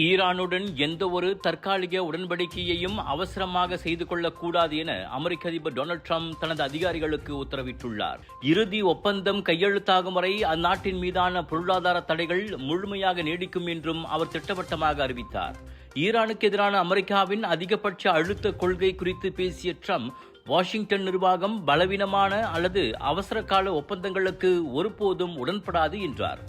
ஈரானுடன் எந்த ஒரு தற்காலிக உடன்படிக்கையையும் அவசரமாக செய்து கொள்ளக்கூடாது என அமெரிக்க அதிபர் டொனால்ட் ட்ரம்ப் தனது அதிகாரிகளுக்கு உத்தரவிட்டுள்ளார். இறுதி ஒப்பந்தம் கையெழுத்தாகும் வரை அந்நாட்டின் மீதான பொருளாதார தடைகள் முழுமையாக நீடிக்கும் என்றும் அவர் திட்டவட்டமாக அறிவித்தார். ஈரானுக்கு எதிரான அமெரிக்காவின் அதிகபட்ச அழுத்த கொள்கை குறித்து பேசிய ட்ரம்ப், வாஷிங்டன் நிர்வாகம் பலவீனமான அல்லது அவசரகால ஒப்பந்தங்களுக்கு ஒருபோதும் உடன்படாது என்றார்.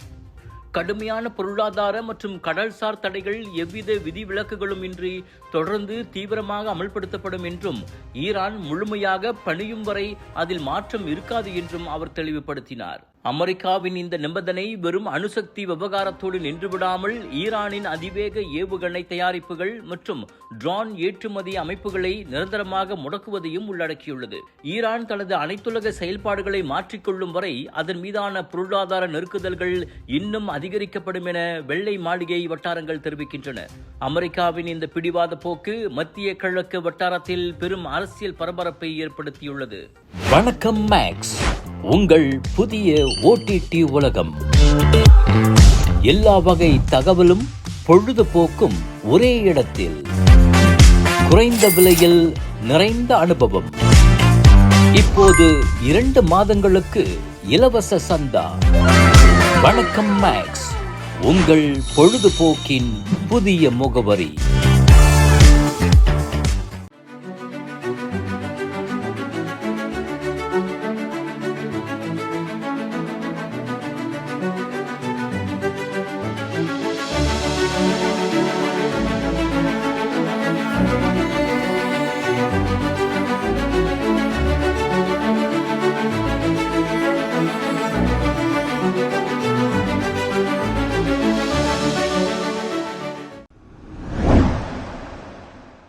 கடுமையான பொருளாதார மற்றும் கடல்சார் தடைகள் எவ்வித விதிவிலக்குகளும் இன்றி தொடர்ந்து தீவிரமாக அமல்படுத்தப்படும் என்றும், ஈரான் முழுமையாக பணியும் வரை அதில் மாற்றம் இருக்காது என்றும் அவர் தெளிவுபடுத்தினார். அமெரிக்காவின் இந்த நிபந்தனை வெறும் அணுசக்தி விவகாரத்தோடு நின்றுவிடாமல் ஈரானின் அதிவேக ஏவுகணை தயாரிப்புகள் மற்றும் ட்ரோன் ஏற்றுமதி அமைப்புகளை நிரந்தரமாக முடக்குவதையும் உள்ளடக்கியுள்ளது. ஈரான் தனது அனைத்துலக செயல்பாடுகளை மாற்றிக்கொள்ளும் வரை அதன் மீதான பொருளாதார நெருக்குதல்கள் இன்னும் அதிகரிக்கப்படும் என வெள்ளை மாளிகை வட்டாரங்கள் தெரிவிக்கின்றன. அமெரிக்காவின் இந்த பிடிவாத போக்கு மத்திய கிழக்கு வட்டாரத்தில் பெரும் அரசியல் பரபரப்பை ஏற்படுத்தியுள்ளது. வணக்கம் மேக்ஸ், உங்கள் புதிய OTT உலகம். எல்லா வகை தகவலும் பொழுதுபோக்கும் ஒரே இடத்தில், குறைந்த விலையில் நிறைந்த அனுபவம். இப்போது 2 மாதங்களுக்கு இலவச சந்தா. வணக்கம் மேக்ஸ், உங்கள் பொழுதுபோக்கின் புதிய முகவரி.